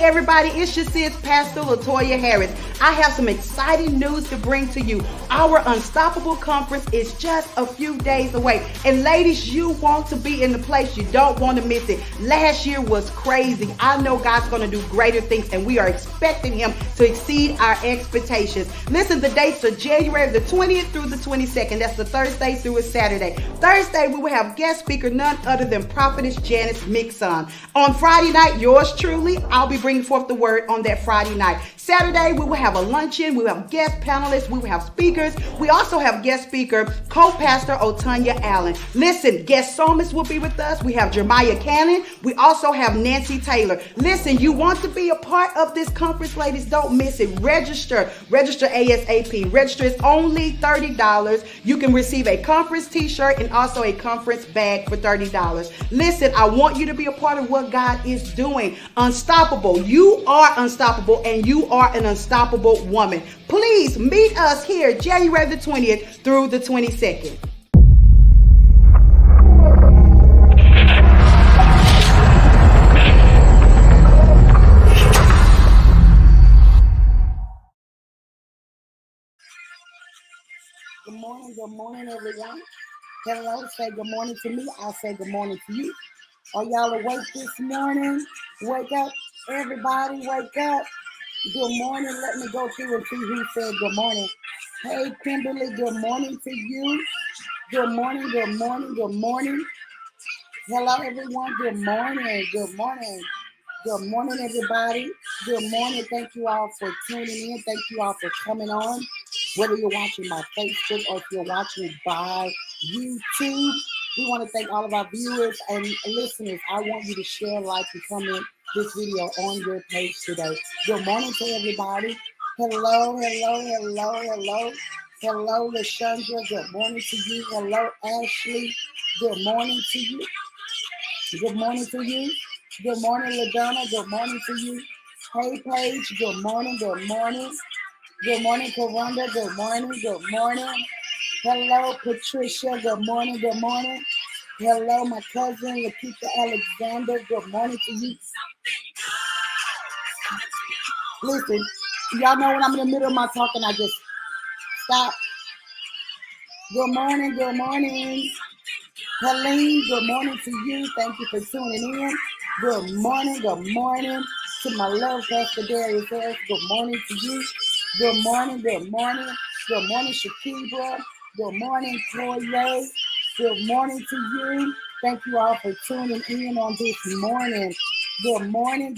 everybody, it's your sis, Pastor Latoya Harris. I have some exciting news to bring to you. Our Unstoppable Conference is just a few days away. And ladies, you want to be in the place. You don't want to miss it. Last year was crazy. I know God's going to do greater things, and we are expecting him to exceed our expectations. Listen, the dates are January the 20th through the 22nd. That's the Thursday through a Saturday. Thursday, we will have guest speaker none other than Prophetess Janice Mixon. On Friday night, yours truly, I'll be bringing bring forth the word on that Friday night. Saturday, we will have a luncheon. We will have guest panelists. We will have speakers. We also have guest speaker, co-pastor Otanya Allen. Listen, guest psalmist will be with us. We have Jeremiah Cannon. We also have Nancy Taylor. Listen, you want to be a part of this conference, ladies? Don't miss it. Register ASAP. Register is only $30. You can receive a conference t-shirt and also a conference bag for $30. Listen, I want you to be a part of what God is doing. Unstoppable. You are unstoppable, and you are an unstoppable woman. Please meet us here January the 20th through the 22nd. Good morning, everyone. Hello, say good morning to me. I'll say good morning to you. Are y'all awake this morning? Wake up, everybody, wake up. Good morning. Let me go through and see who said good morning. Hey, Kimberly, good morning to you. Good morning, good morning, good morning. Hello, everyone. Good morning, good morning. Good morning, everybody. Good morning. Thank you all for tuning in. Thank you all for coming on. Whether you're watching my Facebook or if you're watching by YouTube, we want to thank all of our viewers and listeners. I want you to share, like, and comment this video on your page today. Good morning to everybody. Hello, hello, hello, hello. Hello, LaShundra. Good morning to you. Hello, Ashley. Good morning to you. Good morning to you. Good morning, LaDonna. Good morning to you. Hey, Paige. Good morning. Good morning. Good morning, Kawanda. Good morning. Good morning. Hello, Patricia. Good morning. Good morning. Hello, my cousin, Lakita Alexander. Good morning to you. Listen, y'all know when I'm in the middle of my talking, I just stop. Good morning. Good morning. Helene, good morning to you. Thank you for tuning in. Good morning to my love, Pastor Darius Harris. Good morning to you. Good morning. Good morning, Shakibra. Good morning, Toye. Good morning to you. Thank you all for tuning in on this morning. Good morning,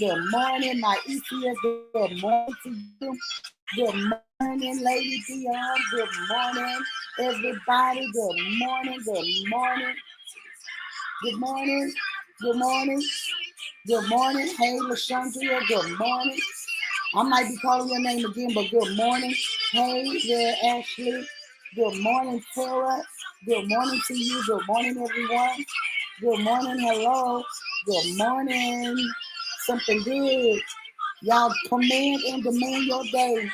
my ECS. Good morning to you. Good morning, Lady Dion. Good morning, everybody. Good morning. Good morning. Good morning. Good morning. Good morning. Hey, LaShundra. Good morning. I might be calling your name again, but good morning. Hey there, Ashley. Good morning, Tara. Good morning to you. Good morning, everyone. Good morning. Hello. Good morning. Something good. Y'all command and demand your day.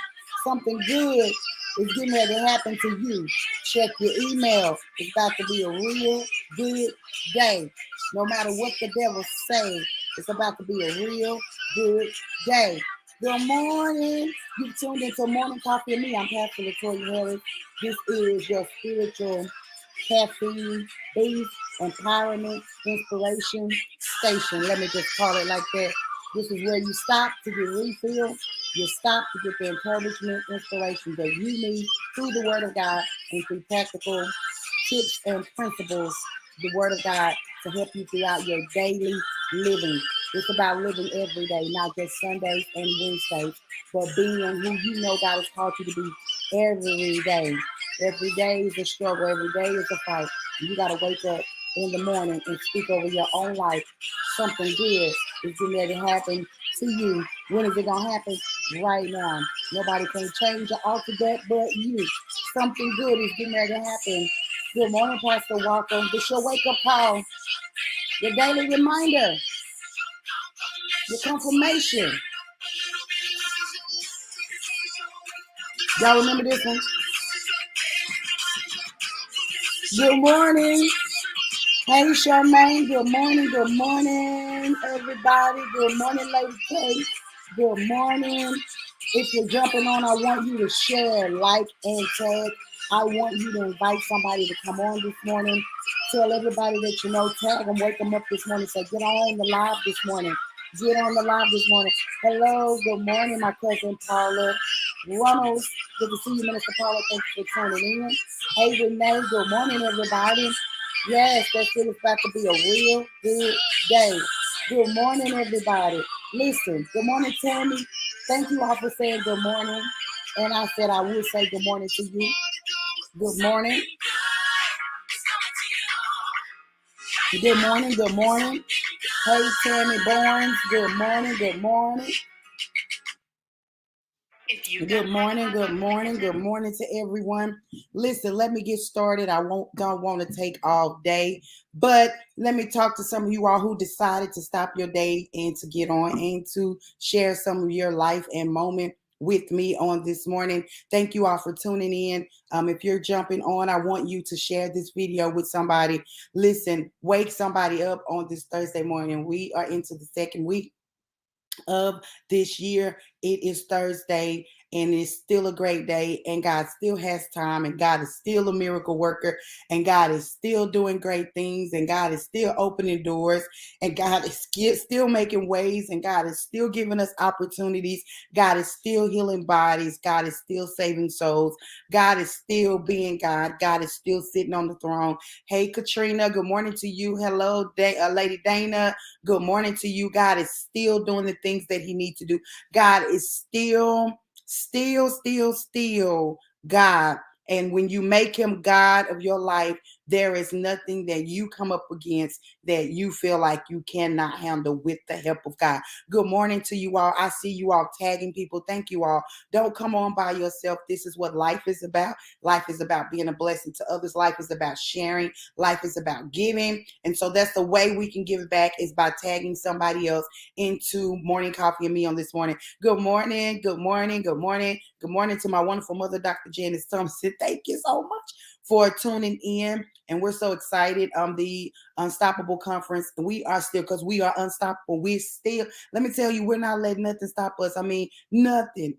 Something good is getting ready to happen to you. Check your email. It's about to be a real good day. No matter what the devil say, it's about to be a real good day. Good morning. You tuned into Morning Coffee with me. I'm Pastor Latoya Harris. This is your spiritual caffeine, boost, empowerment, inspiration station. Let me just call it like that. This is where you stop to get refilled. You stop to get the encouragement, inspiration that you need through the Word of God and through practical tips and principles, the Word of God, to help you throughout your daily living. It's about living every day, not just Sundays and Wednesdays, but being who you know God has called you to be every day. Every day is a struggle. Every day is a fight. You got to wake up in the morning and speak over your own life. Something good is getting ready to happen to you. When is it going to happen? Right now. Nobody can change or alter that but you. Something good is getting ready to happen. Good morning, Pastor Walker. This your wake-up call. Your daily reminder. Your confirmation. Y'all remember this one? Good morning. Hey, Charmaine. Good morning, everybody. Good morning, Lady Kate. Good morning. If you're jumping on, I want you to share, like, and tag. I want you to invite somebody to come on this morning. Tell everybody that you know, tag them, wake them up this morning. Say, get on the live this morning. Get on the live this morning. Hello, good morning, my cousin Paula Runnels. Good to see you, Minister Paula. Thank you for tuning in. Hey, Renee. Good morning, everybody. Yes, that's it. It's about to be a real good day. Good morning, everybody. Listen, good morning, Tammy. Thank you all for saying good morning. And I said I would say good morning to you. Good morning. Good morning. Good morning. Hey, Tammy Barnes. Good morning. Good morning. Good morning, good morning, good morning to everyone. Listen, let me get started. Don't want to take all day, but let me talk to some of you all who decided to stop your day and to get on and to share some of your life and moment with me on this morning. Thank you all for tuning in. If you're jumping on, I want you to share this video with somebody. Listen, wake somebody up on this Thursday morning. We are into the second week of this year. It is Thursday and it's still a great day, and God still has time, and God is still a miracle worker, and God is still doing great things, and God is still opening doors, and God is still making ways, and God is still giving us opportunities. God is still healing bodies. God is still saving souls. God is still being God. God is still sitting on the throne. Hey, Katrina, good morning to you. Hello, Lady Dana. Good morning to you. God is still doing the things that he needs to do. God is still God. And when you make him God of your life, there is nothing that you come up against that you feel like you cannot handle with the help of God. Good morning to you all. I see you all tagging people. Thank you all. Don't come on by yourself. This is what life is about. Life is about being a blessing to others. Life is about sharing. Life is about giving. And so that's the way we can give back, is by tagging somebody else into Morning Coffee and Me on this morning. Good morning. Good morning. Good morning. Good morning to my wonderful mother, Dr. Janice Thompson. Thank you so much for tuning in. And we're so excited. The Unstoppable Conference. We are still, because we are unstoppable. We're still, let me tell you, we're not letting nothing stop us. I mean, nothing.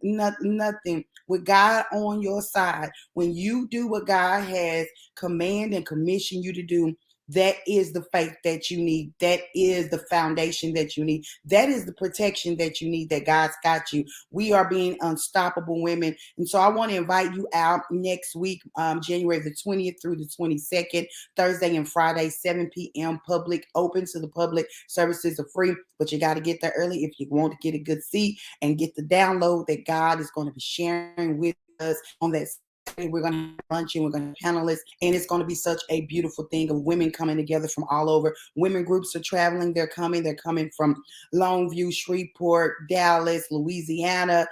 With God on your side, when you do what God has commanded and commissioned you to do, that is the faith that you need. That is the foundation that you need. That is the protection that you need, that God's got you. We are being unstoppable women. And so I want to invite you out next week, January the 20th through the 22nd, Thursday and Friday, 7 p.m. Public, open to the public. Services are free, but you got to get there early if you want to get a good seat and get the download that God is going to be sharing with us on that. We're going to have lunch and we're going to have panelists, and it's going to be such a beautiful thing of women coming together from all over. Women groups are traveling. They're coming from Longview, Shreveport, Dallas, Louisiana.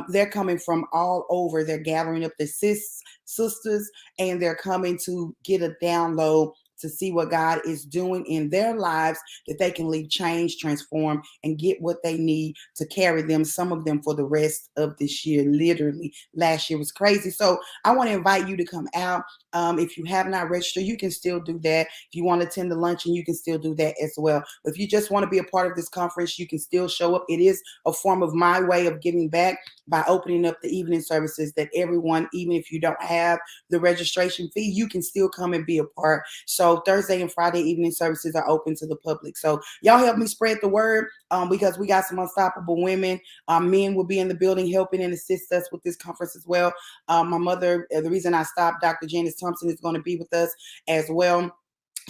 They're coming from all over. They're gathering up the sisters, and they're coming to get a download, to see what God is doing in their lives, that they can leave change, transform, and get what they need to carry them, some of them, for the rest of this year. Literally, last year was crazy. So I want to invite you to come out. If you have not registered, you can still do that. If you want to attend the luncheon, you can still do that as well. If you just want to be a part of this conference, you can still show up. It is a form of my way of giving back by opening up the evening services, that everyone, even if you don't have the registration fee, you can still come and be a part. So Thursday and Friday evening services are open to the public. So y'all help me spread the word, because we got some unstoppable women. Men will be in the building helping and assist us with this conference as well. My mother, the reason I stopped, Dr. Janice Thompson, is going to be with us as well.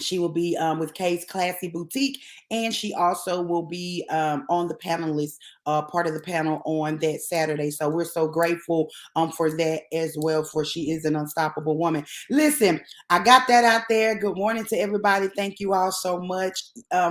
She will be with Kay's Classy Boutique, and she also will be on the panelist part of the panel on that Saturday. So we're so grateful for that as well, for she is an unstoppable woman. Listen, I got that out there. Good morning to everybody. Thank you all so much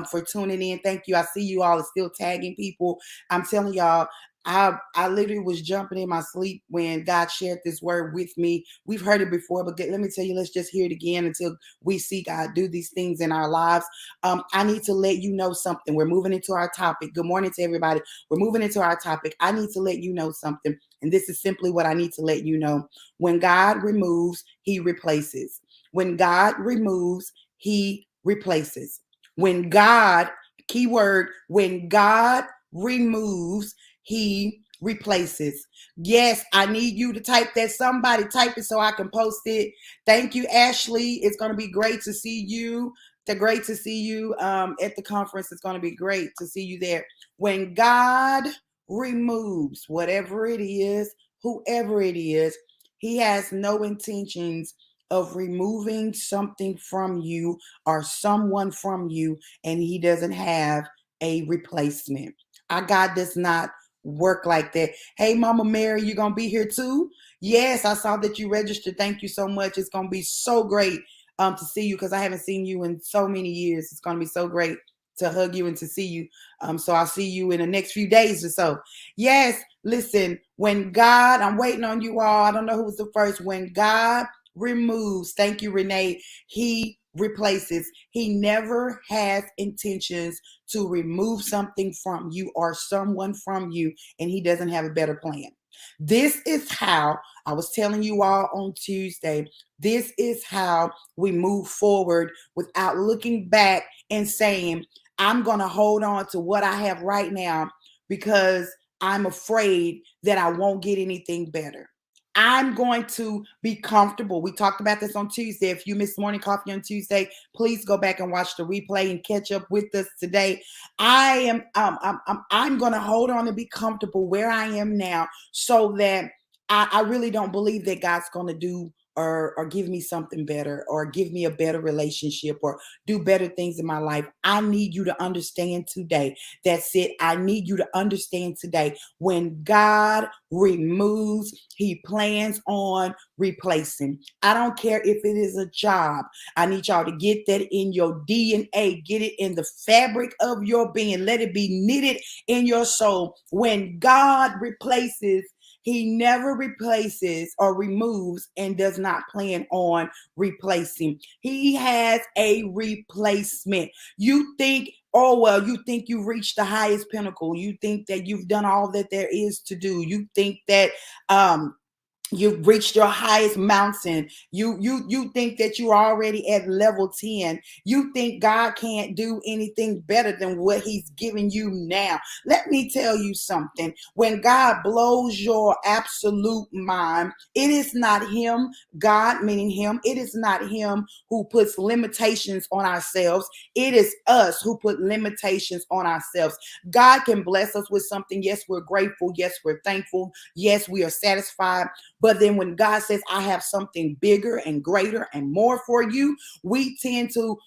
for tuning in. Thank you. I see you all are still tagging people. I'm telling y'all, I literally was jumping in my sleep when God shared this word with me. We've heard it before, but let me tell you, let's just hear it again until we see God do these things in our lives. I need to let you know something. We're moving into our topic. Good morning to everybody. We're moving into our topic. I need to let you know something. And this is simply what I need to let you know. When God removes, he replaces. When God removes, he replaces. When God, keyword, when God removes, he replaces. Yes, I need you to type that. Somebody type it so I can post it. Thank you, Ashley. It's going to be great to see you. Great to see you at the conference. It's going to be great to see you there. When God removes whatever it is, whoever it is, he has no intentions of removing something from you or someone from you, and he doesn't have a replacement. Our God does not work like that. Hey, Mama Mary, you gonna be here too? Yes, I saw that you registered. Thank you so much. It's gonna be so great to see you, because I haven't seen you in so many years. It's gonna be so great to hug you and to see you. So I'll see you in the next few days or so. Yes, listen, when God, I'm waiting on you all. I don't know who was the first. When God removes, thank you, Renee, he replaces. He never has intentions to remove something from you or someone from you, and he doesn't have a better plan. This is how I was telling you all on Tuesday. This is how we move forward without looking back and saying, I'm going to hold on to what I have right now because I'm afraid that I won't get anything better. I'm going to be comfortable. We talked about this on Tuesday. If you missed Morning Coffee on Tuesday, please go back and watch the replay and catch up with us today. I'm going to hold on and be comfortable where I am now, so that I really don't believe that God's going to do or give me something better or give me a better relationship or do better things in my life. I need you to understand today. That's it. I need you to understand today. When God removes, he plans on replacing. I don't care if it is a job. I need y'all to get that in your DNA. Get it in the fabric of your being. Let it be knitted in your soul. When God replaces, he never replaces or removes and does not plan on replacing. He has a replacement. You think, oh, well, you think you've reached the highest pinnacle. You think that you've done all that there is to do. You think that you've reached your highest mountain. You think that you're already at level 10. You think God can't do anything better than what he's giving you now. Let me tell you something. When God blows your absolute mind, it is not him, God meaning him. It is not him who puts limitations on ourselves. It is us who put limitations on ourselves. God can bless us with something. Yes, we're grateful. Yes, we're thankful. Yes, we are satisfied. But then when God says, I have something bigger and greater and more for you, we tend to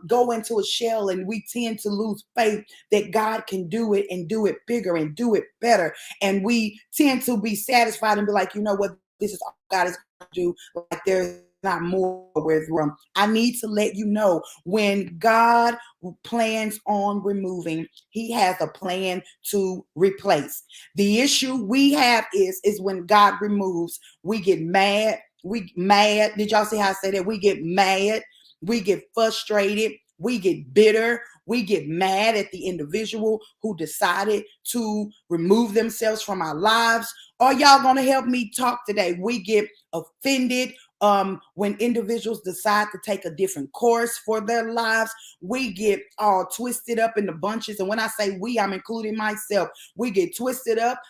go into a shell, and we tend to lose faith that God can do it and do it bigger and do it better. And we tend to be satisfied and be like, you know what, this is all God is going to do. Like there's not more with room. I need to let you know, when God plans on removing, he has a plan to replace. The issue we have is when God removes, we get mad. We mad. Did y'all see how I say that? We get mad. We get frustrated. We get bitter. We get mad at the individual who decided to remove themselves from our lives. Are y'all going to help me talk today? We get offended when individuals decide to take a different course for their lives. We get all twisted up in the bunches. And when I say we, I'm including myself. We get twisted up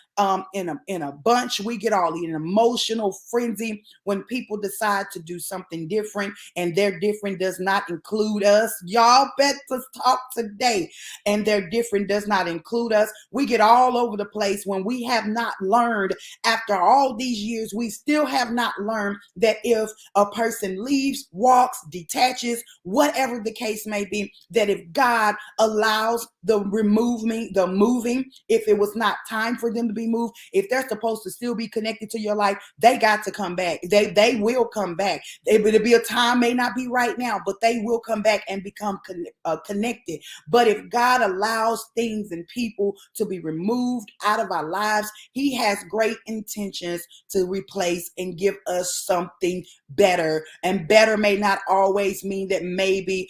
in a bunch. We get all in an emotional frenzy when people decide to do something different, and their different does not include us. Y'all better talk today. And their different does not include us. We get all over the place when we have not learned. After all these years, we still have not learned that if a person leaves, walks, detaches, whatever the case may be, that if God allows the moving, if it was not time for them to be moved, if they're supposed to still be connected to your life, they got to come back. They will come back. It'll be a time, may not be right now, but they will come back and become connected. But if God allows things and people to be removed out of our lives, he has great intentions to replace and give us something better. And better may not always mean that maybe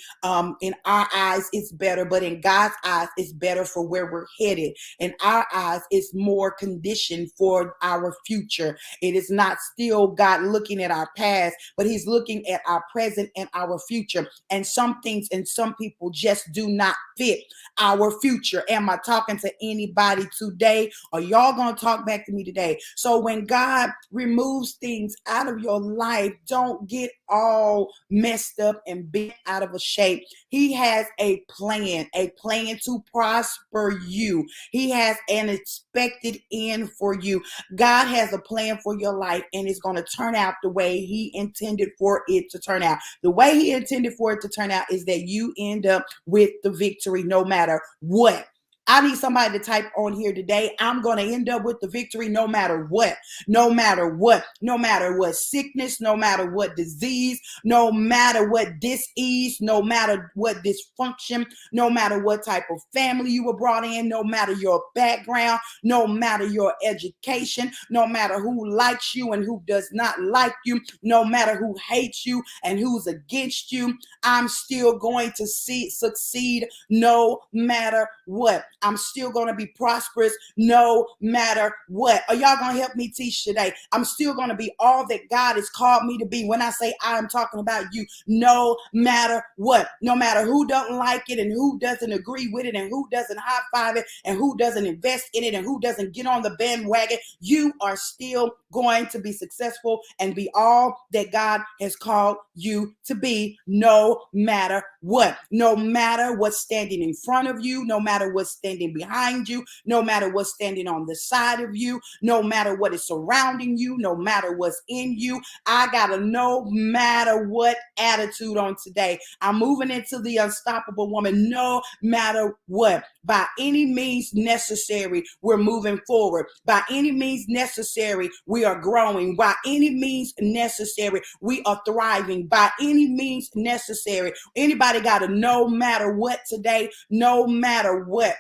in our eyes it's better, but in God's eyes it's better for where we're headed. In our eyes it's more conditioned for our future. It is not still God looking at our past, but he's looking at our present and our future. And some things and some people just do not fit our future. Am I talking to anybody today? Or y'all gonna talk back to me today? So when God removes things out of your life, don't get all messed up and bent out of a shape. He has a plan to prosper you. He has an expected in for you. God has a plan for your life, and it's going to turn out the way He intended for it to turn out. The way He intended for it to turn out is that you end up with the victory no matter what. I need somebody to type on here today. I'm going to end up with the victory no matter what. No matter what. No matter what sickness, no matter what disease, no matter what dis-ease, no matter what dysfunction, no matter what type of family you were brought in, no matter your background, no matter your education, no matter who likes you and who does not like you, no matter who hates you and who's against you, I'm still going to succeed no matter what. I'm still going to be prosperous no matter what. Are y'all going to help me teach today? I'm still going to be all that God has called me to be. When I say I, am talking about you, no matter what. No matter who doesn't like it and who doesn't agree with it and who doesn't high five it and who doesn't invest in it and who doesn't get on the bandwagon, you are still going to be successful and be all that God has called you to be no matter what. No matter what's standing in front of you, no matter what's standing behind you, no matter what's standing on the side of you, no matter what is surrounding you, no matter what's in you, I got a no matter what attitude on today. I'm moving into the unstoppable woman no matter what. By any means necessary, we're moving forward. By any means necessary, we are growing. By any means necessary, we are thriving. By any means necessary. Anybody got a no matter what today? No matter what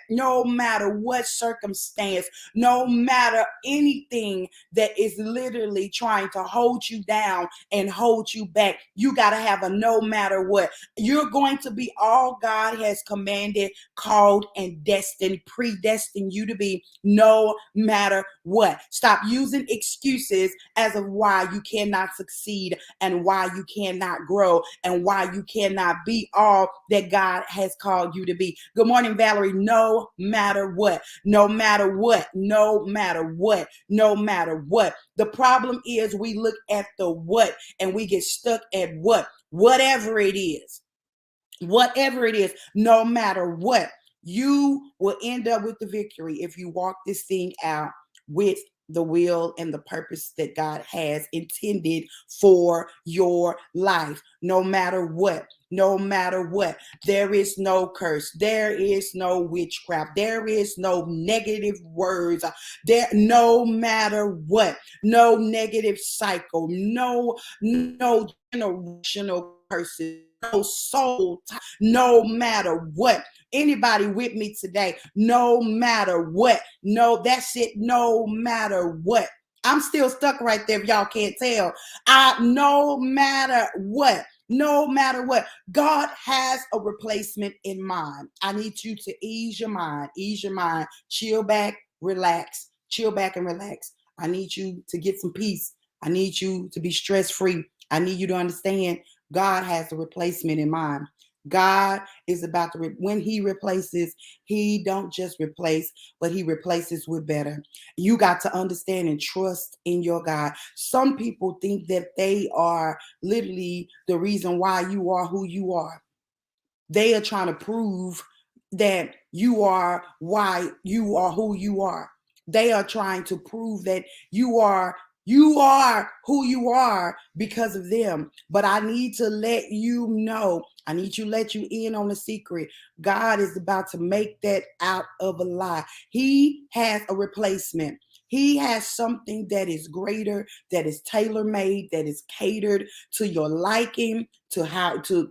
circumstance, no matter anything that is literally trying to hold you down and hold you back, you got to have a no matter what. You're going to be all God has commanded, called, and predestined you to be no matter what. Stop using excuses as of why you cannot succeed and why you cannot grow and why you cannot be all that God has called you to be. Good morning, Valerie. No matter what, no matter what, no matter what, no matter what. The problem is we look at the what and we get stuck at whatever it is, no matter what. You will end up with the victory if you walk this thing out with the will and the purpose that God has intended for your life. No matter what, no matter what. There is no curse. There is no witchcraft. There is no negative words. No matter what. No negative cycle. No generational curses. No soul. No matter what. Anybody with me today? No matter what. No, that's it. No matter what. I'm still stuck right there if y'all can't tell. No matter what. No matter what. God has a replacement in mind. I need you to ease your mind. Chill back, relax. Chill back and relax. I need you to get some peace. I need you to be stress-free. I need you to understand God has a replacement in mind. God is about to, when He replaces, He don't just replace, but He replaces with better. You got to understand and trust in your God. Some people think that they are literally the reason why you are who you are. They are trying to prove that you are why you are who you are. They are trying to prove that you are who you are because of them. But I need to let you know, I need to let you in on a secret. God is about to make that out of a lie. He has a replacement. He has something that is greater, that is tailor-made, that is catered to your liking, to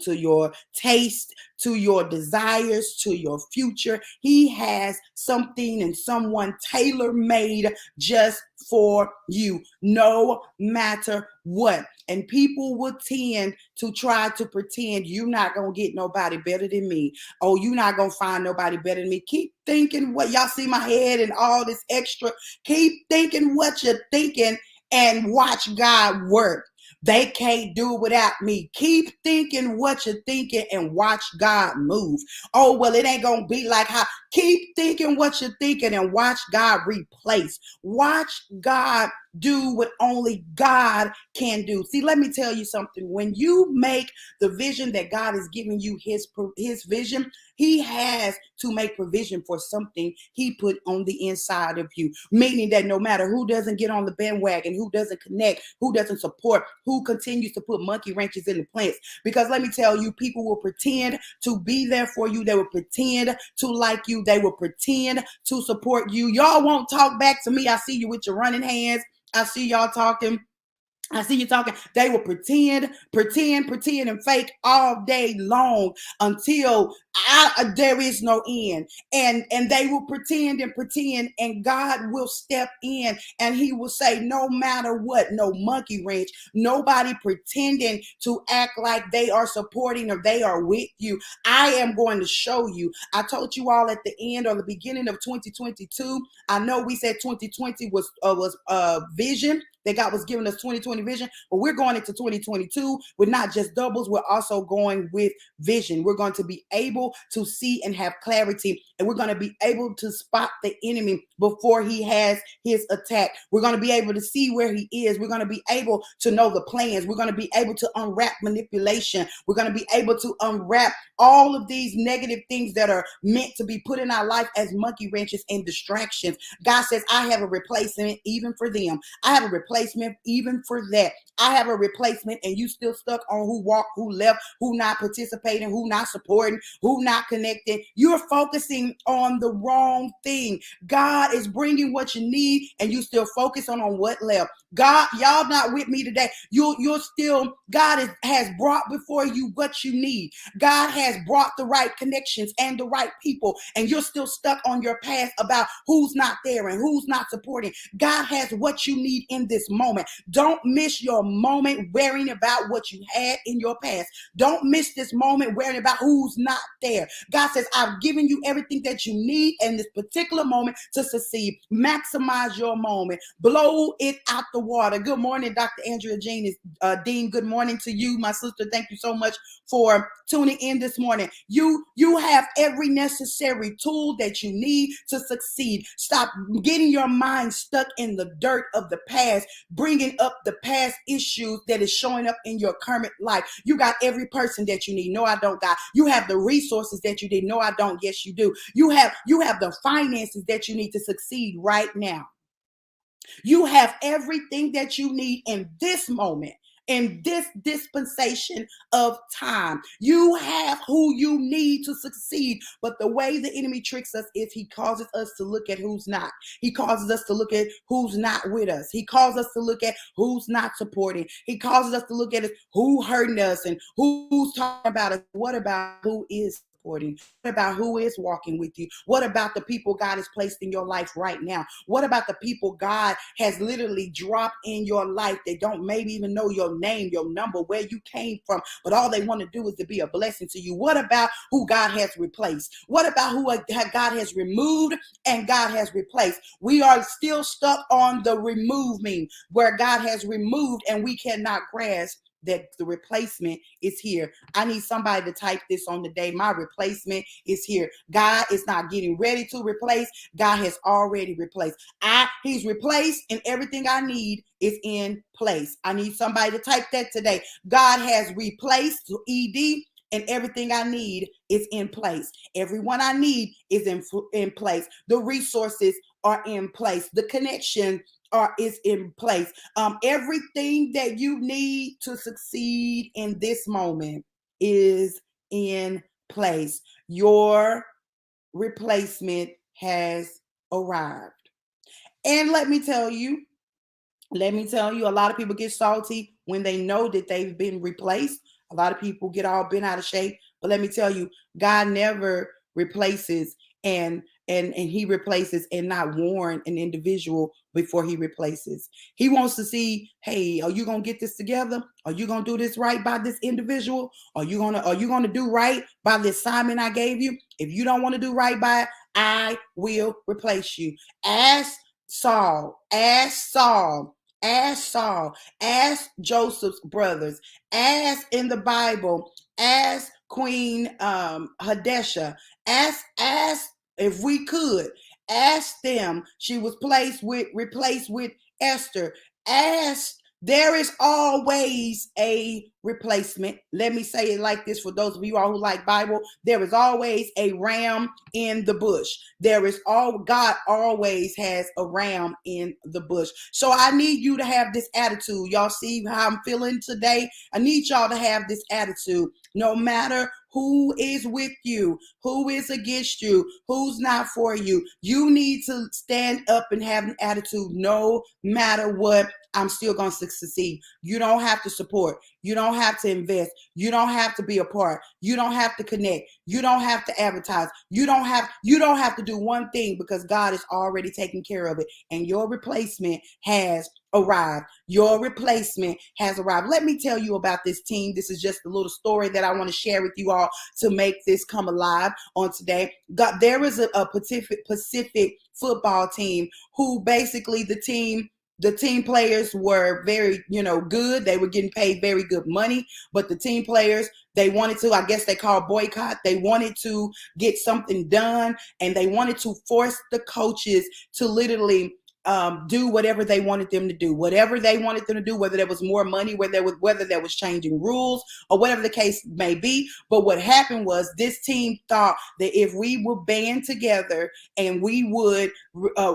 your taste, to your desires, to your future. He has something and someone tailor-made just for you, no matter what. And people will tend to try to pretend you're not going to get nobody better than me. Oh, you're not going to find nobody better than me. Keep thinking what y'all see my head and all this extra. Keep thinking what you're thinking and watch God work. They can't do it without me. Keep thinking what you're thinking and watch God move. Oh, well, it ain't going to be like how. Keep thinking what you're thinking and watch God replace. Watch God do what only God can do. See, let me tell you something. When you make the vision that God is giving you his vision, he has to make provision for something he put on the inside of you. Meaning that no matter who doesn't get on the bandwagon, who doesn't connect, who doesn't support, who continues to put monkey wrenches in the plants. Because let me tell you, people will pretend to be there for you. They will pretend to like you. They will pretend to support you. Y'all won't talk back to me. I see you with your running hands. I see y'all talking. I see you talking. They will pretend, and fake all day long until there is no end. And they will pretend, and God will step in and he will say, no matter what, no monkey wrench, nobody pretending to act like they are supporting or they are with you. I am going to show you. I told you all at the end or the beginning of 2022. I know we said 2020 was vision that God was giving us 2020 vision, but we're going into 2022 with not just doubles, we're also going with vision. We're going to be able to see and have clarity, and we're going to be able to spot the enemy before he has his attack. We're going to be able to see where he is. We're going to be able to know the plans. We're going to be able to unwrap manipulation. We're going to be able to unwrap all of these negative things that are meant to be put in our life as monkey wrenches and distractions. God says, I have a replacement even for them. I have a replacement even for that. I have a replacement, and you still stuck on who walked, who left, who not participating, who not supporting, who not connected. You're focusing on the wrong thing. God is bringing what you need, and you still focus on what left. God, y'all not with me today. You're still, God has brought before you what you need. God has brought the right connections and the right people, and you're still stuck on your path about who's not there and who's not supporting. God has what you need in this moment. Don't miss your moment worrying about what you had in your past. Don't miss this moment worrying about who's not there. God says, I've given you everything that you need in this particular moment to succeed. Maximize your moment. Blow it out the water. Good morning, Dr. Andrea Jean. Dean, good morning to you, my sister. Thank you so much for tuning in this morning. You have every necessary tool that you need to succeed. Stop getting your mind stuck in the dirt of the past, bringing up the past issues that is showing up in your current life. You got every person that you need. No, I don't, God. You have the resources that you need. No, I don't. Yes, you do. You have the finances that you need to succeed right now. You have everything that you need in this moment, in this dispensation of time. You have who you need to succeed. But the way the enemy tricks us is he causes us to look at who's not. He causes us to look at who's not with us. He causes us to look at who's not supporting. He causes us to look at who hurting us and who's talking about us. What about who is supporting? What about who is walking with you? What about the people God has placed in your life right now? What about the people God has literally dropped in your life? They don't maybe even know your name, your number, where you came from, but all they want to do is to be a blessing to you. What about who God has replaced? What about who God has removed and God has replaced? We are still stuck on the removing, where God has removed and we cannot grasp that the replacement is here. I need somebody to type this on the day. My replacement is here. God is not getting ready to replace. God has already replaced. He's replaced, and everything I need is in place. I need somebody to type that today. God has replaced, ED, and everything I need is in place. Everyone I need is in place. The resources are in place. The connection is in place. Everything that you need to succeed in this moment is in place. Your replacement has arrived. And let me tell you, a lot of people get salty when they know that they've been replaced. A lot of people get all bent out of shape. But let me tell you, God never replaces and he replaces and not warn an individual before he replaces. He wants to see, hey, are you gonna get this together? Are you gonna do this right by this individual? Are you gonna do right by the assignment I gave you? If you don't want to do right by it, I will replace you. Ask Saul, ask Joseph's brothers, ask in the Bible, ask Queen Hadessah, ask if we could ask them, she was replaced with Esther. Ask, there is always a replacement. Let me say it like this for those of you all who like Bible. There is always a ram in the bush. God always has a ram in the bush. So I need you to have this attitude. Y'all see how I'm feeling today? I need y'all to have this attitude. No matter who is with you, who is against you, who's not for you, you need to stand up and have an attitude. No matter what, I'm still going to succeed. You don't have to support. You don't have to invest. You don't have to be a part. You don't have to connect. You don't have to advertise. You don't have to do one thing, because God is already taking care of it. And your replacement has arrived. Your replacement has arrived. Let me tell you about this team. This is just a little story that I want to share with you all to make this come alive on today. There is a Pacific football team who basically the team players were very, good. They were getting paid very good money, but the team players, they wanted to, I guess they call boycott. They wanted to get something done, and they wanted to force the coaches to literally do whatever they wanted them to do, whether there was more money, whether there was changing rules, or whatever the case may be. But what happened was, this team thought that if we would band together and we would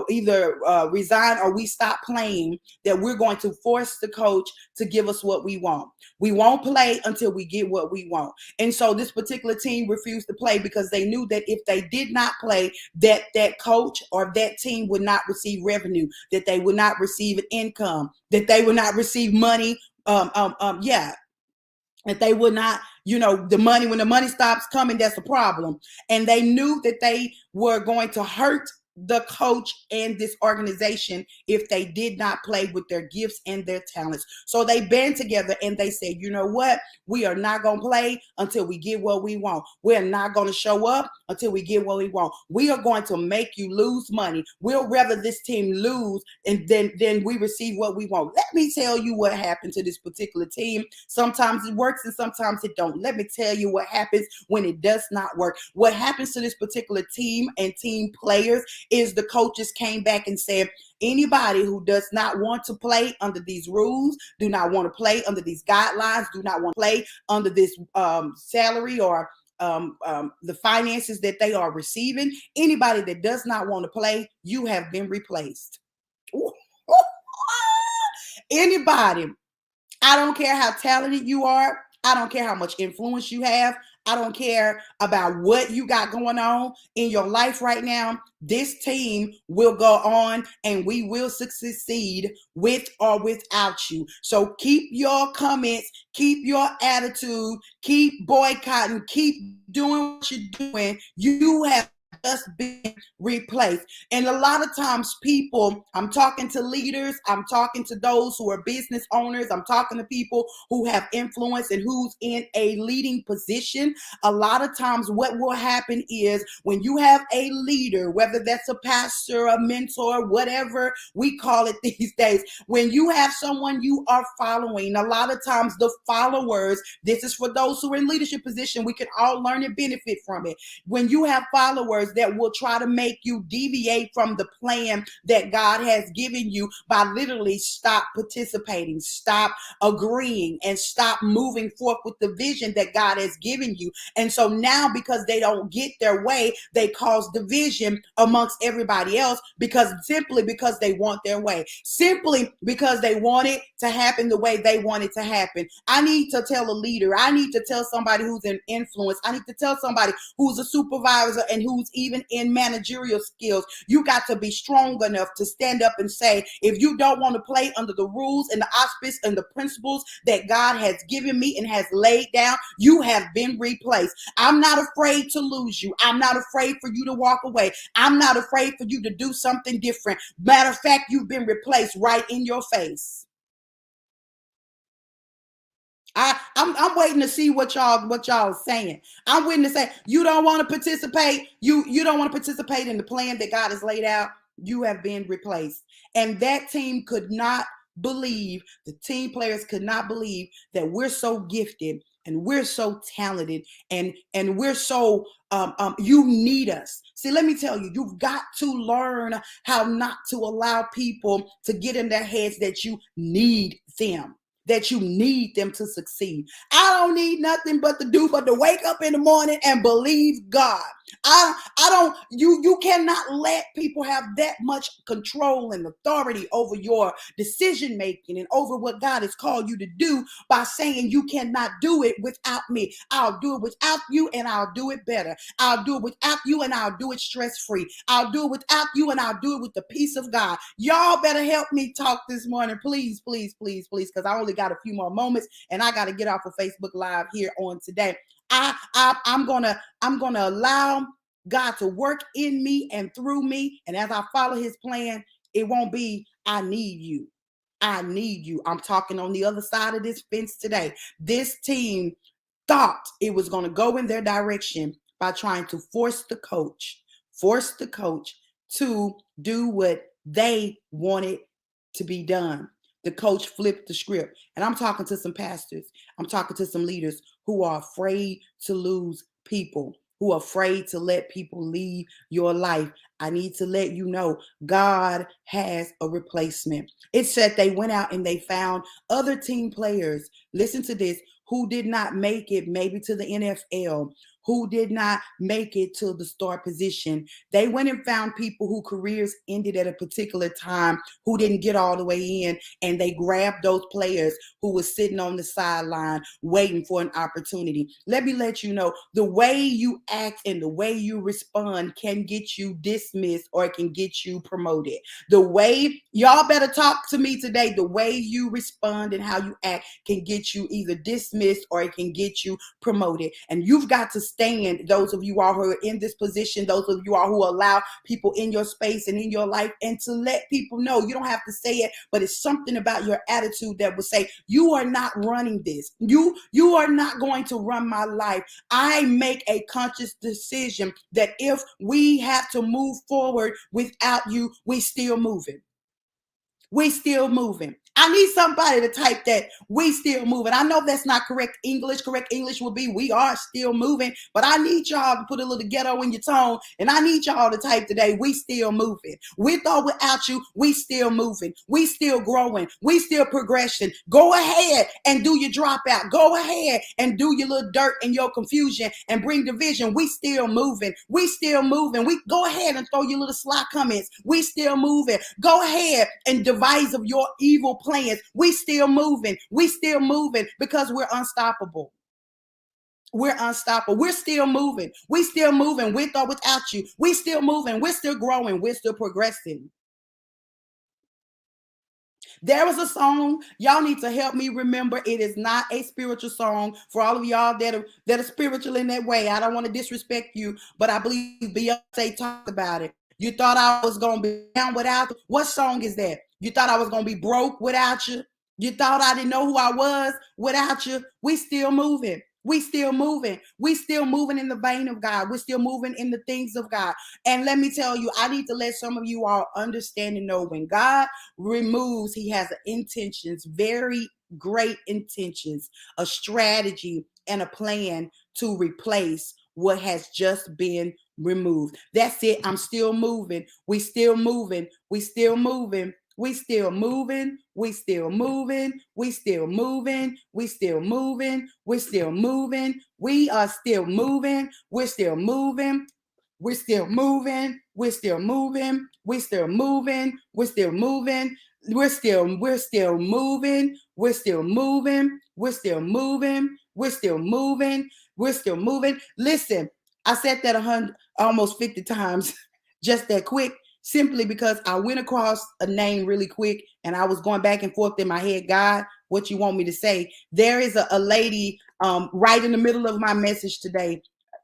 either resign or we stop playing, that we're going to force the coach to give us what we want. We won't play until we get what we want. And so this particular team refused to play, because they knew that if they did not play, that coach or that team would not receive revenue, that they would not receive an income, that they would not receive money. That they would not, the money, when the money stops coming, that's a problem. And they knew that they were going to hurt the coach and this organization if they did not play with their gifts and their talents. So they band together and they said, you know what? We are not going to play until we get what we want. We're not going to show up until we get what we want. We are going to make you lose money. We'll rather this team lose and then we receive what we want. Let me tell you what happened to this particular team. Sometimes it works and sometimes it don't. Let me tell you what happens when it does not work. What happens to this particular team and team players is the coaches came back and said, anybody who does not want to play under these rules, do not want to play under these guidelines, do not want to play under this salary or the finances that they are receiving, anybody that does not want to play, you have been replaced. Anybody, I don't care how talented you are. I don't care how much influence you have. I don't care about what you got going on in your life right now. This team will go on and we will succeed with or without you. So keep your comments, keep your attitude, keep boycotting, keep doing what you're doing. You have just been replaced. And a lot of times people, I'm talking to leaders, I'm talking to those who are business owners, I'm talking to people who have influence and who's in a leading position. A lot of times what will happen is when you have a leader, whether that's a pastor, a mentor, whatever we call it these days, when you have someone you are following, a lot of times the followers, this is for those who are in leadership position, we can all learn and benefit from it. When you have followers that will try to make you deviate from the plan that God has given you by literally stop participating, stop agreeing, and stop moving forth with the vision that God has given you. And so now, because they don't get their way, they cause division amongst everybody else simply because they want their way, simply because they want it to happen the way they want it to happen. I need to tell a leader, I need to tell somebody who's in influence, I need to tell somebody who's a supervisor and who's even in managerial skills, you got to be strong enough to stand up and say, if you don't want to play under the rules and the auspice and the principles that God has given me and has laid down, you have been replaced. I'm not afraid to lose you. I'm not afraid for you to walk away. I'm not afraid for you to do something different. Matter of fact, you've been replaced right in your face. I'm waiting to see what y'all are saying. I'm waiting to say, you don't want to participate. You don't want to participate in the plan that God has laid out. You have been replaced. And that team could not believe, the team players could not believe that we're so gifted and we're so talented and we're so you need us. See, let me tell you, you've got to learn how not to allow people to get in their heads that you need them, that you need them to succeed. I don't need nothing but to wake up in the morning and believe God. I don't, you cannot let people have that much control and authority over your decision making and over what God has called you to do by saying you cannot do it without me. I'll do it without you and I'll do it better. I'll do it without you and I'll do it stress free. I'll do it without you and I'll do it with the peace of God. Y'all better help me talk this morning, please, please, please, please, because I only got a few more moments and I got to get off of Facebook Live here on today. I'm gonna allow God to work in me and through me, and as I follow His plan, it won't be I need you. I need you. I'm talking on the other side of this fence today. This team thought it was going to go in their direction by trying to force the coach to do what they wanted to be done. The coach flipped the script. And I'm talking to some pastors. I'm talking to some leaders who are afraid to lose people, who are afraid to let people leave your life. I need to let you know God has a replacement. It said they went out and they found other team players. Listen to this, who did not make it maybe to the NFL, who did not make it to the star position. They went and found people whose careers ended at a particular time, who didn't get all the way in, and they grabbed those players who were sitting on the sideline waiting for an opportunity. Let me let you know, the way you act and the way you respond can get you dismissed or it can get you promoted. The way, y'all better talk to me today, the way you respond and how you act can get you either dismissed or it can get you promoted. And you've got to stand, those of you all who are in this position, those of you all who allow people in your space and in your life, and to let people know, you don't have to say it, but it's something about your attitude that will say, you are not running this. You are not going to run my life. I make a conscious decision that if we have to move forward without you, we still moving. We still moving. I need somebody to type that, we still moving. I know that's not correct English. Correct English would be, we are still moving. But I need y'all to put a little ghetto in your tone. And I need y'all to type today, we still moving. With or without you, we still moving. We still growing. We still progressing. Go ahead and do your dropout. Go ahead and do your little dirt and your confusion and bring division. We still moving. We still moving. We go ahead and throw your little sly comments. We still moving. Go ahead and devise of your evil plans. We still moving. We still moving because we're unstoppable. We're unstoppable. We're still moving. We still moving with or without you. We still moving. We're still growing. We're still progressing. There was a song, y'all need to help me remember. It is not a spiritual song for all of y'all that are spiritual in that way. I don't want to disrespect you, but I believe Beyonce talked about it. You thought I was going to be down without you. What song is that? You thought I was going to be broke without you. You thought I didn't know who I was without you. We still moving. We still moving. We still moving in the vein of God. We're still moving in the things of God. And let me tell you, I need to let some of you all understand and know, when God removes, He has intentions, very great intentions, a strategy and a plan to replace what has just been removed. That's it. I'm still moving. We still moving. We still moving. We still moving. We still moving. We still moving. We still moving. We're still moving. We are still moving. We're still moving. We're still moving. We're still moving. We're still moving. We're still moving. We're still moving. We're still moving. We're still moving. We're still moving. We're still moving. Listen, I said that almost 50 times just that quick, simply because I went across a name really quick and I was going back and forth in my head. God, what you want me to say? There is a lady right in the middle of my message today.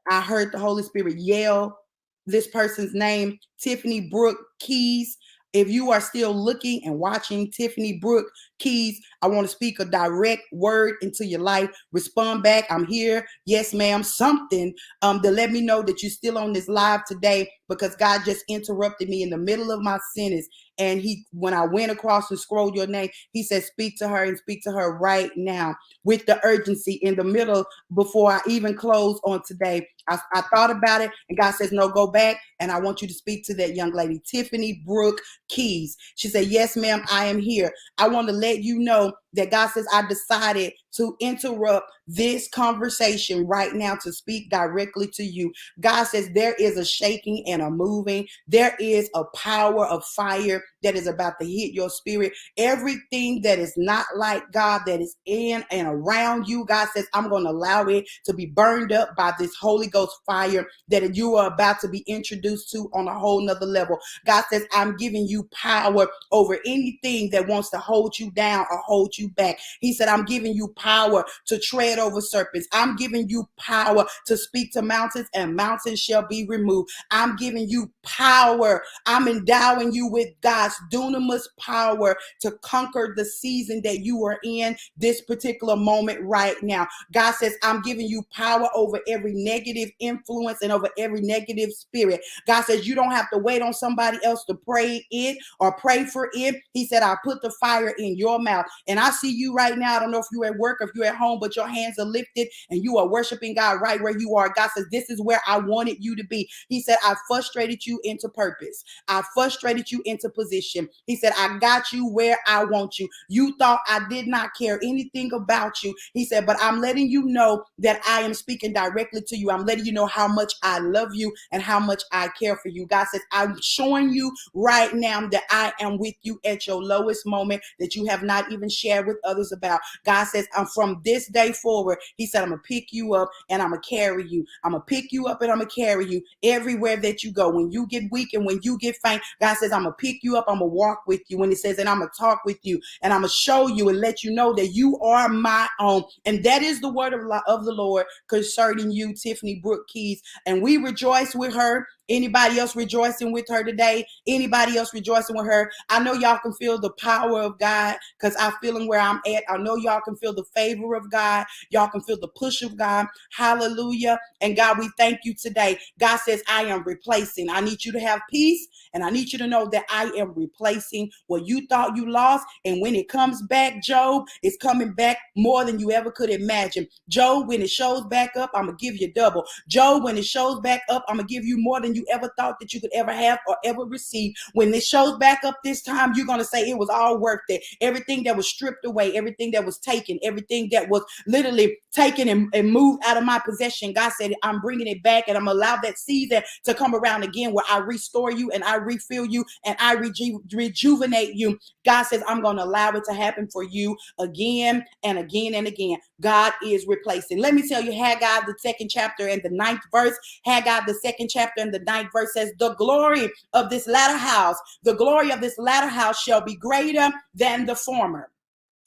I heard the Holy Spirit yell this person's name, Tiffany Brooke Keys. If you are still looking and watching Tiffany Brooke Keys, I want to speak a direct word into your life. Respond back. I'm here. Yes, ma'am. Something to let me know that you're still on this live today, because God just interrupted me in the middle of my sentence. And when I went across and scrolled your name, he said, speak to her and speak to her right now with the urgency in the middle before I even close on today. I thought about it, and God says, no, go back. And I want you to speak to that young lady, Tiffany Brooke Keys. She said, yes, ma'am, I am here. I want to let you know that God says, I decided to interrupt this conversation right now to speak directly to you. God says there is a shaking and a moving. There is a power of fire that is about to hit your spirit. Everything that is not like God, that is in and around you, God says, I'm going to allow it to be burned up by this Holy Ghost fire that you are about to be introduced to on a whole nother level. God says, I'm giving you power over anything that wants to hold you down or hold you back. He said, I'm giving you power to tread over serpents. I'm giving you power to speak to mountains, and mountains shall be removed. I'm giving you power. I'm endowing you with God's dunamis power to conquer the season that you are in this particular moment right now. God says, I'm giving you power over every negative influence and over every negative spirit. God says, you don't have to wait on somebody else to pray it or pray for it. He said, I put the fire in your mouth. And I see you right now. I don't know if you're at work or if you're at home, but your hands are lifted and you are worshiping God right where you are. God says, this is where I wanted you to be. He said, I frustrated you into purpose. I frustrated you into position. He said, I got you where I want you. You thought I did not care anything about you. He said, but I'm letting you know that I am speaking directly to you. I'm letting you know how much I love you and how much I care for you. God says, I'm showing you right now that I am with you at your lowest moment that you have not even shared with others about. God says, I'm from this day forward. He said, I'm going to pick you up and I'm going to carry you. I'm going to pick you up and I'm going to carry you everywhere that you go. When you get weak and when you get faint, God says, I'm going to pick you up. I'm going to walk with you. When he says, and I'm going to talk with you and I'm going to show you and let you know that you are my own. And that is the word of the Lord concerning you, Tiffany Brooke Keys. And we rejoice with her. Anybody else rejoicing with her today? Anybody else rejoicing with her? I know y'all can feel the power of God because I'm feeling where I'm at. I know y'all can feel the favor of God. Y'all can feel the push of God. Hallelujah. And God, we thank you today. God says, I am replacing. I need you to have peace. And I need you to know that I am replacing what you thought you lost. And when it comes back, Job, it's coming back more than you ever could imagine. Job, when it shows back up, I'm going to give you double. Job, when it shows back up, I'm going to give you more than you ever thought that you could ever have or ever receive. When it shows back up this time, you're going to say it was all worth it. Everything that was stripped away, everything that was taken, everything that was literally taken and moved out of my possession. God said, I'm bringing it back and I'm going to allow that season to come around again where I restore you and I refill you and I rejuvenate you. God says, I'm going to allow it to happen for you again and again and again. God is replacing. Let me tell you, Haggai, the 2nd chapter and the 9th verse. Haggai, the 2nd chapter and the 9th verse says, the glory of this latter house, the glory of this latter house shall be greater than the former,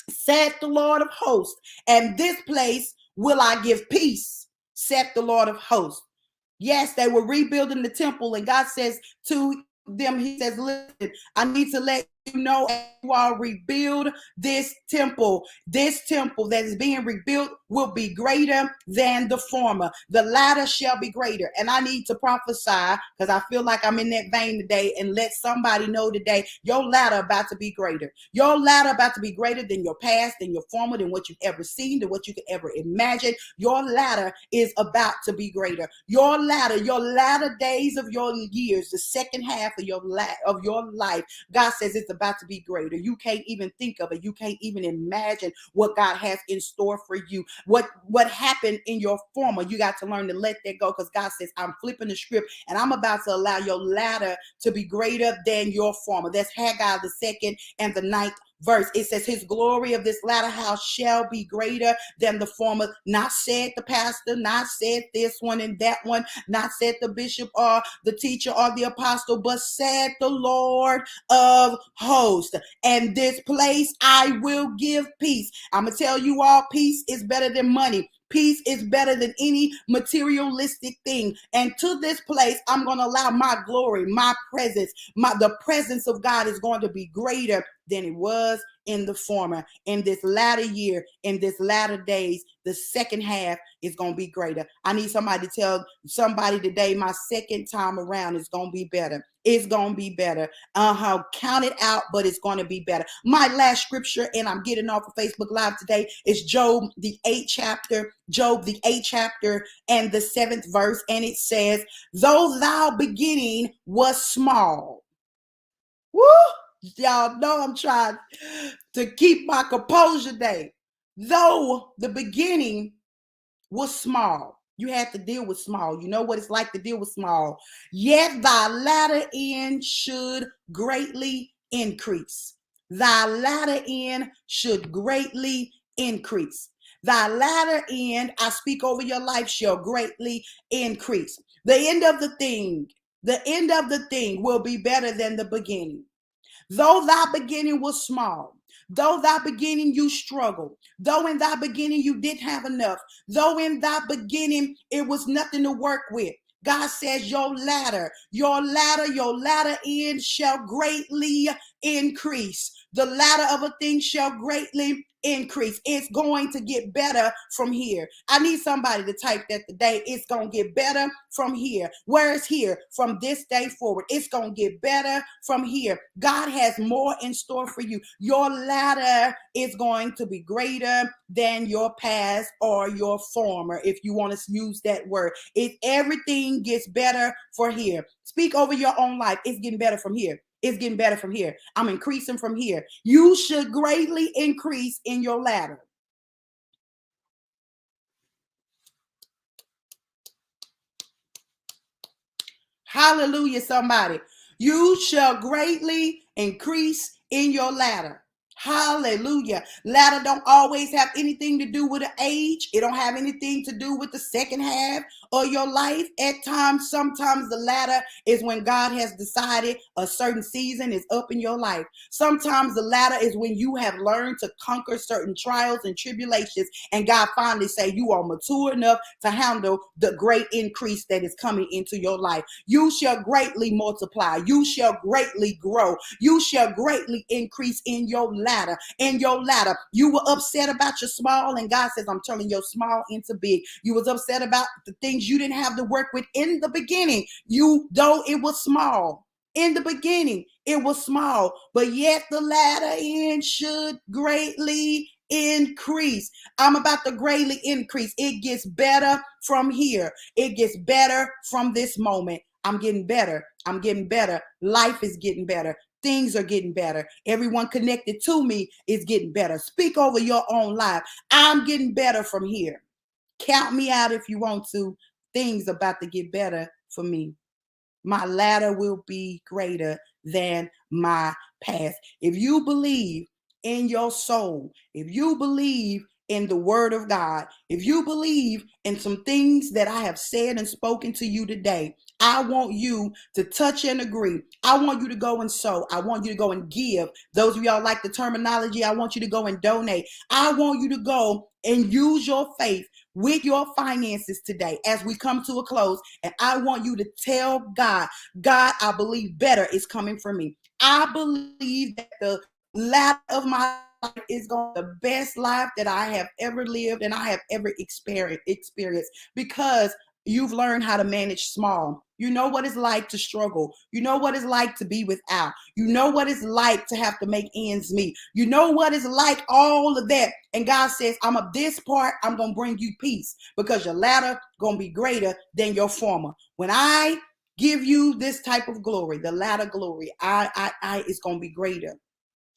said the Lord of hosts. And this place will I give peace, said the Lord of hosts. Yes, they were rebuilding the temple, and God says to them, he says, listen, I need to let you know, you all rebuild this temple. This temple that is being rebuilt will be greater than the former. The latter shall be greater. And I need to prophesy because I feel like I'm in that vein today and let somebody know today, your latter about to be greater. Your latter about to be greater than your past, than your former, than what you've ever seen, than what you could ever imagine. Your latter is about to be greater. Your latter days of your years, the second half of your life, God says it's about to be greater. You can't even think of it. You can't even imagine what God has in store for you. What happened in your former, you got to learn to let that go because God says, I'm flipping the script and I'm about to allow your latter to be greater than your former. That's Haggai, the 2nd and the 9th verse. It says, his glory of this latter house shall be greater than the former. Not said the pastor, not said this one and that one, not said the bishop or the teacher or the apostle, but said the Lord of hosts. And this place I will give peace. I'm going to tell you all, peace is better than money. Peace is better than any materialistic thing. And to this place, I'm going to allow my glory, my presence, the presence of God is going to be greater than it was in the former. In this latter year, in this latter days, the second half is going to be greater. I need somebody to tell somebody today, my second time around is going to be better. It's going to be better. Count it out, but it's going to be better. My last scripture, and I'm getting off of Facebook Live today, is Job, the 8th chapter, and the 7th verse. And it says, though thou beginning was small. Woo! Y'all know I'm trying to keep my composure today. Though the beginning was small, you had to deal with small. You know what it's like to deal with small. Yet thy latter end should greatly increase. Thy latter end should greatly increase. Thy latter end, I speak over your life, shall greatly increase. The end of the thing will be better than the beginning. Though thy beginning was small, though thy beginning you struggled, though in thy beginning you didn't have enough, though in thy beginning it was nothing to work with, God says your latter end shall greatly increase. The latter of a thing shall greatly increase. It's going to get better from here. I need somebody to type that today. It's going to get better from here. Where is here? From this day forward. It's going to get better from here. God has more in store for you. Your latter is going to be greater than your past or your former, if you want to use that word. If everything gets better for here. Speak over your own life. It's getting better from here. It's getting better from here. I'm increasing from here. You should greatly increase in your ladder. Hallelujah, somebody. You shall greatly increase in your ladder. Hallelujah. Ladder don't always have anything to do with the age. It don't have anything to do with the second half of your life. At times, sometimes the ladder is when God has decided a certain season is up in your life. Sometimes the ladder is when you have learned to conquer certain trials and tribulations, and God finally say you are mature enough to handle the great increase that is coming into your life. You shall greatly multiply. You shall greatly grow. You shall greatly increase in your ladder. In your ladder, you were upset about your small, and God says, I'm turning your small into big. You was upset about the things you didn't have to work with in the beginning. Though it was small. In the beginning, it was small, but yet the latter end should greatly increase. I'm about to greatly increase. It gets better from here. It gets better from this moment. I'm getting better. I'm getting better. Life is getting better. Things are getting better. Everyone connected to me is getting better. Speak over your own life. I'm getting better from here. Count me out if you want to. Things about to get better for me. My latter will be greater than my past. If you believe in your soul, if you believe in the word of God, if you believe in some things that I have said and spoken to you today, I want you to touch and agree. I want you to go and sow. I want you to go and give. Those of y'all like the terminology, I want you to go and donate. I want you to go and use your faith with your finances today as we come to a close. And I want you to tell God, I believe better is coming for me. I believe that the latter of my life is going to be the best life that I have ever lived and I have ever experienced, because you've learned how to manage small. You know what it's like to struggle. You know what it's like to be without. You know what it's like to have to make ends meet. You know what it's like, all of that. And God says, I'm of this part, I'm going to bring you peace, because your latter going to be greater than your former. When I give you this type of glory, the latter glory, is going to be greater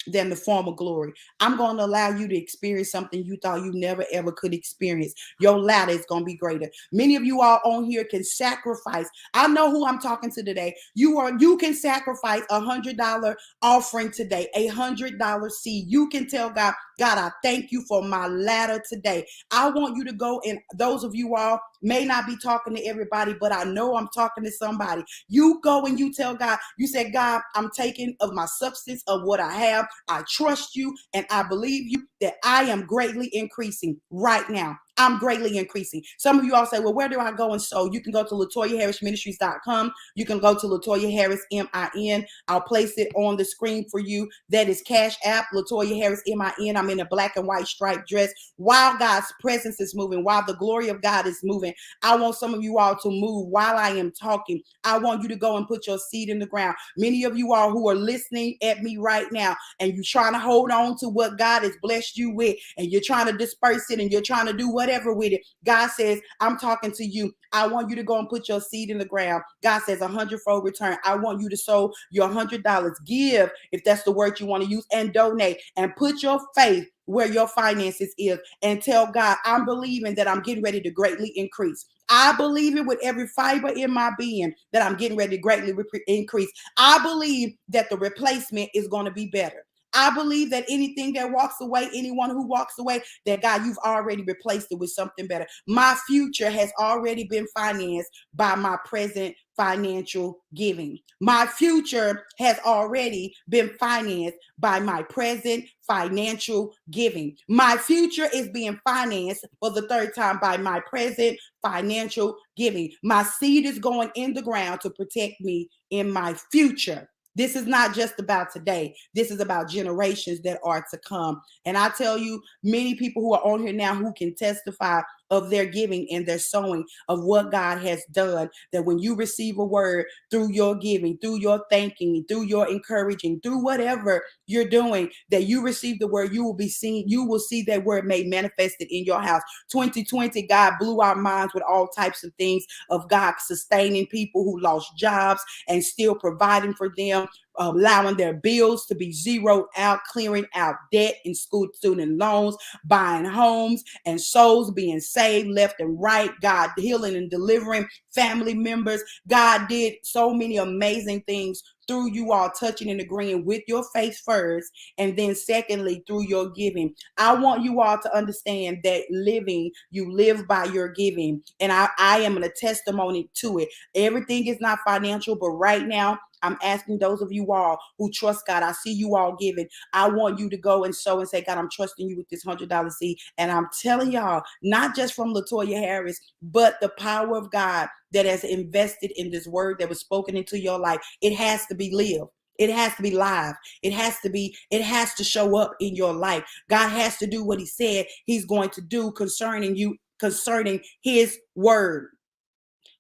than the former glory. I'm going to allow you to experience something you thought you never ever could experience. Your ladder is going to be greater. Many of you all on here can sacrifice. I know who I'm talking to today. You can sacrifice $100 offering today, $100 seed. You can tell God, I thank you for my ladder today. I want you to go, and those of you all may not be talking to everybody, but I know I'm talking to somebody. You go and you tell God, you say, God, I'm taking of my substance of what I have. I trust you and I believe you that I am greatly increasing right now. I'm greatly increasing. Some of you all say, well, where do I go and sow? You can go to LatoyaHarrisMinistries.com. You can go to Latoya Harris, MIN. I'll place it on the screen for you. That is Cash App, Latoya Harris, MIN. I'm in a black and white striped dress. While God's presence is moving, while the glory of God is moving, I want some of you all to move while I am talking. I want you to go and put your seed in the ground. Many of you all who are listening at me right now, and you're trying to hold on to what God has blessed you with, and you're trying to disperse it, and you're trying to do whatever with it. God says, I'm talking to you. I want you to go and put your seed in the ground. God says 100-fold return. I want you to sow your $100. Give, if that's the word you want to use, and donate, and put your faith where your finances is, and tell God, I'm believing that I'm getting ready to greatly increase. I believe it with every fiber in my being that I'm getting ready to greatly increase. I believe that the replacement is going to be better. I believe that anything that walks away, anyone who walks away, that God, you've already replaced it with something better. My future has already been financed by my present financial giving. My future has already been financed by my present financial giving. My future is being financed for the third time by my present financial giving. My seed is going in the ground to protect me in my future. This is not just about today. This is about generations that are to come. And I tell you, many people who are on here now who can testify of their giving and their sowing, of what God has done, that when you receive a word through your giving, through your thanking, through your encouraging, through whatever you're doing, that you receive the word, you will be seen, you will see that word made manifested in your house. 2020, God blew our minds with all types of things, of God sustaining people who lost jobs and still providing for them, allowing their bills to be zeroed out, clearing out debt and school student loans, buying homes, and souls being saved left and right. God healing and delivering family members. God did so many amazing things through you all touching and agreeing with your faith first, and then secondly, through your giving. I want you all to understand that living, you live by your giving. And I am a testimony to it. Everything is not financial, but right now, I'm asking those of you all who trust God. I see you all giving. I want you to go and sow and say, God, I'm trusting you with this $100 seed. And I'm telling y'all, not just from Latoya Harris, but the power of God that has invested in this word that was spoken into your life. It has to be lived. It has to be live. It has to show up in your life. God has to do what he said he's going to do concerning you, concerning his word.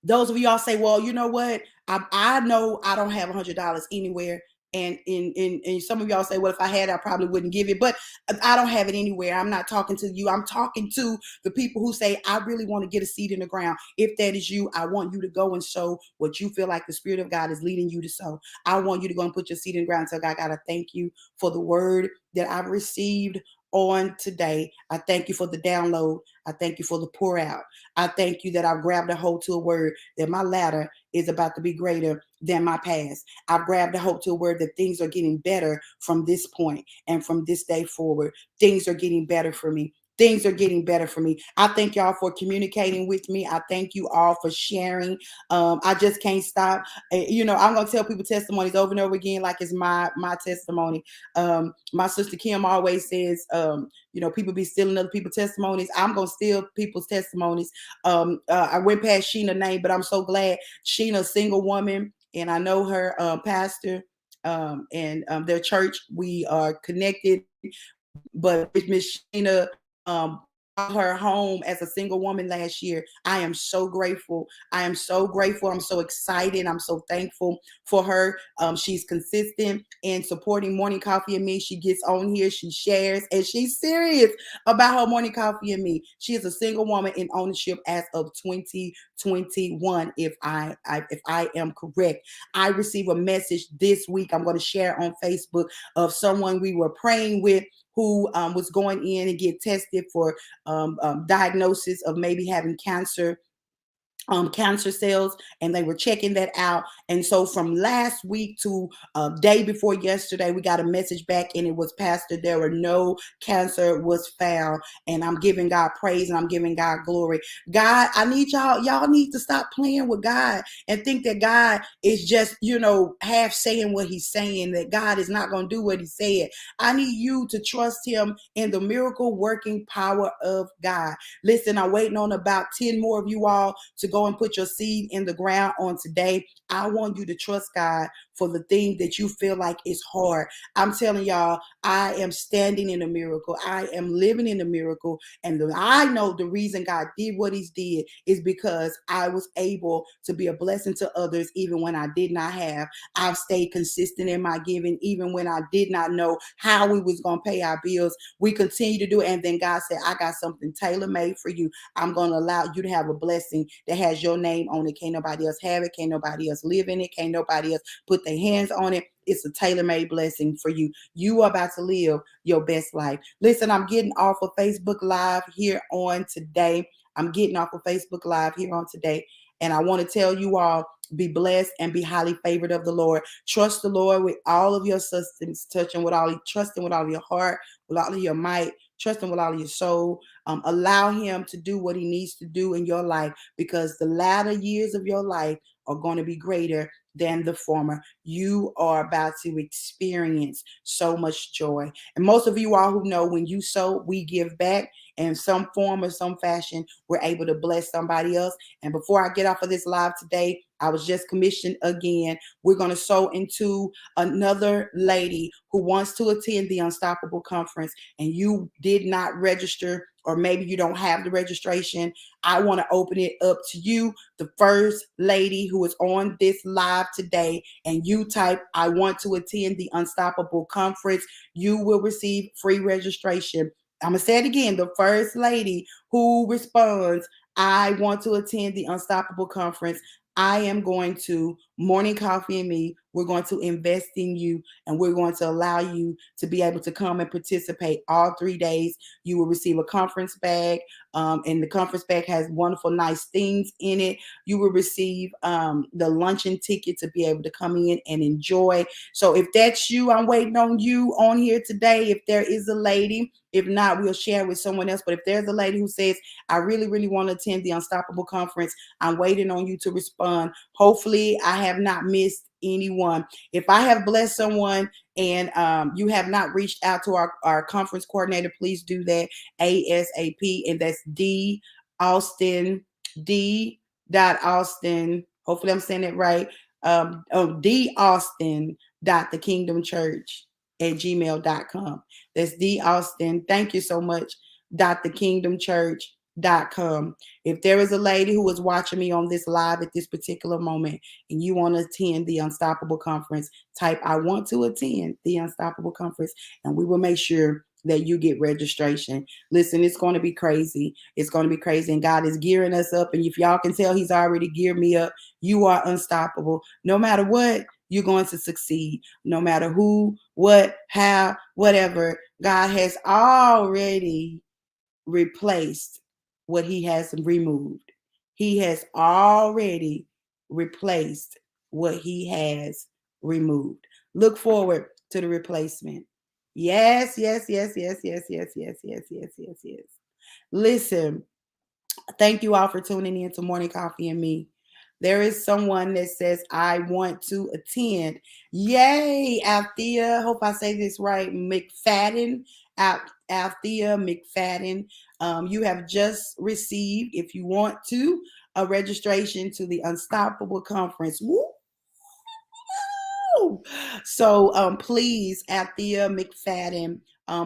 Those of y'all say, well, you know what? I know I don't have $100 anywhere. And in some of y'all say, well, if I had, I probably wouldn't give it, but I don't have it anywhere. I'm not talking to you. I'm talking to the people who say, I really want to get a seed in the ground. If that is you, I want you to go and sow what you feel like the Spirit of God is leading you to sow. I want you to go and put your seed in the ground and tell God, God, I thank you for the word that I've received on today. I thank you for the download. I thank you for the pour out. I thank you that I've grabbed a hold to a word that my latter is about to be greater than my past. I've grabbed a hold to a word that things are getting better from this point and from this day forward. Things are getting better for me. Things are getting better for me. I thank y'all for communicating with me. I thank you all for sharing. I just can't stop. I'm going to tell people testimonies over and over again like it's my testimony. My sister Kim always says, people be stealing other people's testimonies. I'm going to steal people's testimonies. I went past Sheena's name, but I'm so glad Sheena, a single woman, and I know her pastor and their church. We are connected, but Miss Sheena her home as a single woman last year. I am so grateful. I am so grateful. I'm so excited. I'm so thankful for her. She's consistent in supporting Morning Coffee and Me. She gets on here, she shares, and she's serious about her Morning Coffee and Me. She is a single woman in ownership as of 2021, if I am correct. I received a message this week I'm going to share on Facebook of someone we were praying with who was going in and get tested for diagnosis of maybe having cancer cancer cells, and they were checking that out. And so from last week to day before yesterday, we got a message back, and it was, Pastor, there were no cancer was found. And I'm giving God praise and I'm giving God glory. God, I need y'all need to stop playing with God and think that God is just, half saying what he's saying, that God is not going to do what he said. I need you to trust him in the miracle working power of God. Listen, I'm waiting on about 10 more of you all to go and put your seed in the ground on today. I want you to trust God for the thing that you feel like is hard. I'm telling y'all, I am standing in a miracle. I am living in a miracle. And I know the reason God did what he did is because I was able to be a blessing to others even when I did not have. I've stayed consistent in my giving even when I did not know how we was going to pay our bills. We continue to do it. And then God said, I got something tailor-made for you. I'm going to allow you to have a blessing that has your name on it. Can't nobody else have it. Can't nobody else live in it. Can't nobody else put their hands on it. It's a tailor-made blessing for you. You are about to live your best life. Listen, I'm getting off of Facebook Live here on today. And I want to tell you all, be blessed and be highly favored of the Lord. Trust the Lord with all of your substance, trusting with all of your heart, with all of your might, trusting with all of your soul. Allow him to do what he needs to do in your life, because the latter years of your life are going to be greater than the former. You are about to experience so much joy. And most of you all who know, when you sow, we give back in some form or some fashion. We're able to bless somebody else. And before I get off of this live today, I was just commissioned again. We're going to sow into another lady who wants to attend the Unstoppable Conference, and you did not register, or maybe you don't have the registration. I want to open it up to you, the first lady who is on this live today, and you type, I want to attend the Unstoppable Conference. You will receive free registration. I'm going to say it again. The first lady who responds, I want to attend the Unstoppable Conference, I am going to, Morning Coffee and me, we're going to invest in you, and we're going to allow you to be able to come and participate all 3 days. You will receive a conference bag, and the conference bag has wonderful, nice things in it. You will receive the luncheon ticket to be able to come in and enjoy. So if that's you, I'm waiting on you on here today. If there is a lady, if not, we'll share with someone else. But if there's a lady who says, I really, really want to attend the Unstoppable Conference, I'm waiting on you to respond. Hopefully, I have not missed anyone. If I have blessed someone and you have not reached out to our conference coordinator, please do that ASAP. And that's D Austin. Hopefully I'm saying it right. D Austin .thekingdomchurch@gmail.com. That's D Austin. Thank you so much. .thekingdomchurch.com. If there is a lady who is watching me on this live at this particular moment and you want to attend the Unstoppable Conference, type I want to attend the Unstoppable Conference, and we will make sure that you get registration. Listen, it's going to be crazy. It's going to be crazy. And God is gearing us up. And if y'all can tell, he's already geared me up. You are unstoppable. No matter what, you're going to succeed. No matter who, what, how, whatever. God has already replaced what he has removed. He has already replaced what he has removed. Look forward to the replacement. Yes. Listen, thank you all for tuning in to Morning Coffee and me. There is someone that says, I want to attend. Yay, Althea. Hope I say this right. McFadden. Althea McFadden. You have just received, if you want to, a registration to the Unstoppable Conference. Woo! So please, Althea McFadden,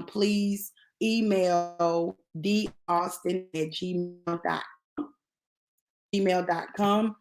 please email daustin@gmail.com,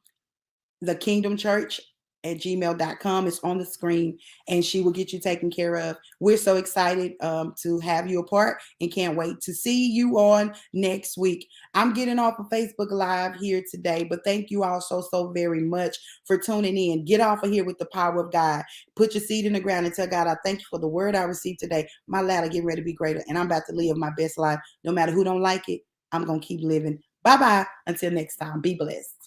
the Kingdom Church at gmail.com. It's on the screen, and she will get you taken care of. We're so excited to have you a part and can't wait to see you on next week. I'm getting off of Facebook Live here today, but thank you all so very much for tuning in. Get off of here with the power of God. Put your seed in the ground and tell God, I thank you for the word I received today. My ladder getting ready to be greater, and I'm about to live my best life. No matter who don't like it, I'm going to keep living. Bye-bye. Until next time, be blessed.